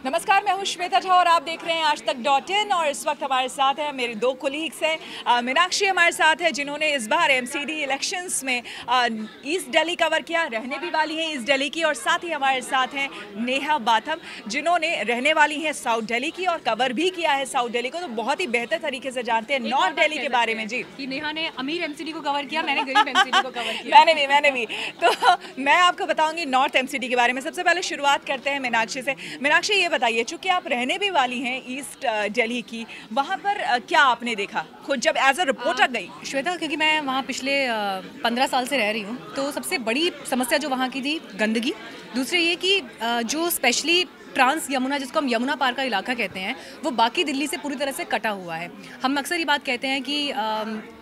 नमस्कार, मैं हूं श्वेता झा और आप देख रहे हैं आज तक .in। और इस वक्त हमारे साथ है मेरे दो कोलीग्स हैं। मीनाक्षी हमारे साथ है जिन्होंने इस बार एमसीडी इलेक्शंस में ईस्ट दिल्ली कवर किया, रहने भी वाली हैं ईस्ट दिल्ली की। और साथ ही हमारे साथ हैं नेहा बाथम जिन्होंने रहने वाली हैं साउथ दिल्ली की और कवर भी किया है साउथ दिल्ली को, तो बहुत ही बेहतर तरीके से जानते हैं नॉर्थ दिल्ली के बारे में। जी, कि नेहा ने अमीर एमसीडी को कवर किया, मैंने गरीब एमसीडी को कवर किया। मैंने भी तो मैं आपको बताऊंगी नॉर्थ एमसीडी के बारे में। सबसे पहले शुरुआत करते हैं मीनाक्षी से। मीनाक्षी, ये बताइए, चूंकि आप रहने भी वाली हैं ईस्ट दिल्ली की, वहाँ पर क्या आपने देखा खुद जब एज अ रिपोर्टर गई? श्वेता, क्योंकि मैं वहाँ पिछले 15 साल से रह रही हूँ, तो सबसे बड़ी समस्या जो वहाँ की थी गंदगी। दूसरे ये कि जो स्पेशली ट्रांस यमुना, जिसको हम यमुना पार का इलाका कहते हैं, वो बाकी दिल्ली से पूरी तरह से कटा हुआ है। हम अक्सर ये बात कहते हैं कि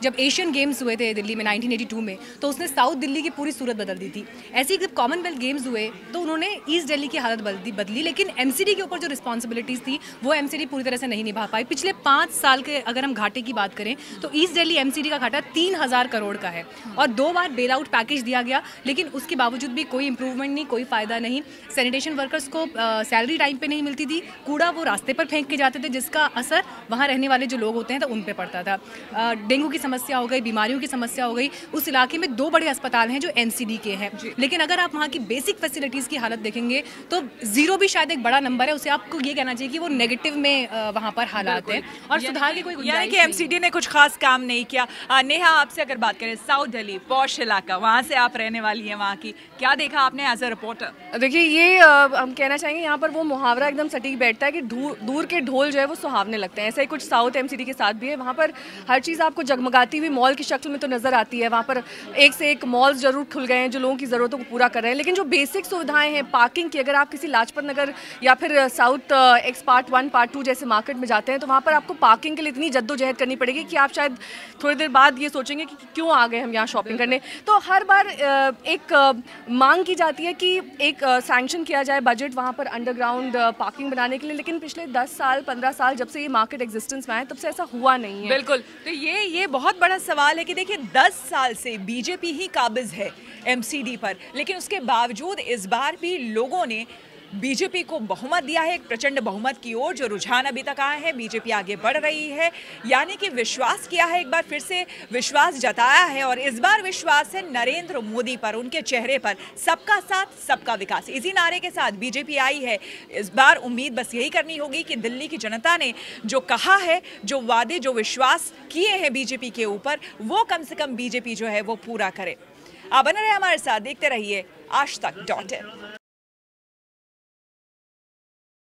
जब एशियन गेम्स हुए थे दिल्ली में 1982 में, तो उसने साउथ दिल्ली की पूरी सूरत बदल दी थी। ऐसे ही जब कॉमनवेल्थ गेम्स हुए तो उन्होंने ईस्ट दिल्ली की हालत बदली, लेकिन एमसीडी के ऊपर जो रिस्पॉन्सिबिलिटीज़ थी वो एमसीडी पूरी तरह से नहीं निभा पाई। पिछले 5 साल के अगर हम घाटे की बात करें तो ईस्ट दिल्ली एमसीडी का घाटा 3000 करोड़ का है और 2 बार बेल आउट पैकेज दिया गया, लेकिन उसके बावजूद भी कोई इंप्रूवमेंट नहीं, कोई फ़ायदा नहीं। सैनिटेशन वर्कर्स को सैलरी टाइम पे नहीं मिलती थी, कूड़ा वो रास्ते पर फेंक के जाते थे, जिसका असर वहाँ रहने वाले जो लोग होते हैं तो उन पे पड़ता था। डेंगू की समस्या हो गई, बीमारियों की समस्या हो गई। उस इलाके में 2 बड़े अस्पताल हैं जो एनसीडी के हैं, लेकिन अगर आप वहाँ की बेसिक फैसिलिटीज़ की हालत देखेंगे तो 0 भी शायद एक बड़ा नंबर है। उसे आपको ये कहना चाहिए कि वो नेगेटिव में वहाँ पर हालात हैं और सुधार की कोई गुंजाइश यानी कि एमसीडी ने कुछ खास काम नहीं किया। नेहा, आपसे अगर बात करें, साउथ दिल्ली पॉश इलाका, वहाँ से आप रहने वाली हैं, वहाँ की क्या देखा आपने एज अ रिपोर्टर? देखिए, ये हम कहना चाहेंगे यहाँ पर वो मुहावरा एकदम सटीक बैठता है कि दूर के ढोल जो है वो सुहावने लगते हैं। ऐसा ही कुछ साउथ एमसीडी के साथ भी है। वहाँ पर हर चीज़ आपको जगमगाती हुई मॉल की शक्ल में तो नज़र आती है। वहाँ पर एक से एक मॉल्स जरूर खुल गए हैं जो लोगों की ज़रूरतों को पूरा कर रहे हैं, लेकिन जो बेसिक सुविधाएं हैं पार्किंग की, अगर आप किसी लाजपत नगर या फिर साउथ एक्स पार्ट 1 पार्ट 2 जैसे मार्केट में जाते हैं तो वहाँ पर आपको पार्किंग के लिए इतनी जद्दोजहद करनी पड़ेगी कि आप शायद थोड़ी देर बाद ये सोचेंगे कि क्यों आ गए हम यहाँ शॉपिंग करने। तो हर बार एक मांग की जाती है कि एक सैंक्शन किया जाए बजट वहाँ पर अंडरग्राउंड पार्किंग बनाने के लिए, लेकिन पिछले 10 साल 15 साल जब से ये मार्केट एग्जिस्टेंस में आए तब से ऐसा हुआ नहीं है। बिल्कुल, तो ये बहुत बड़ा सवाल है कि देखिए 10 साल से बीजेपी ही काबिज है एमसीडी पर, लेकिन उसके बावजूद इस बार भी लोगों ने बीजेपी को बहुमत दिया है, एक प्रचंड बहुमत की ओर जो रुझान अभी तक आया है। बीजेपी आगे बढ़ रही है, यानी कि विश्वास किया है, एक बार फिर से विश्वास जताया है। और इस बार विश्वास है नरेंद्र मोदी पर, उनके चेहरे पर, सबका साथ सबका विकास, इसी नारे के साथ बीजेपी आई है। इस बार उम्मीद बस यही करनी होगी कि दिल्ली की जनता ने जो कहा है, जो वादे, जो विश्वास किए हैं बीजेपी के ऊपर, वो कम से कम बीजेपी जो है वो पूरा करे। आप बने रहे हमारे साथ, देखते रहिए आज तक .in।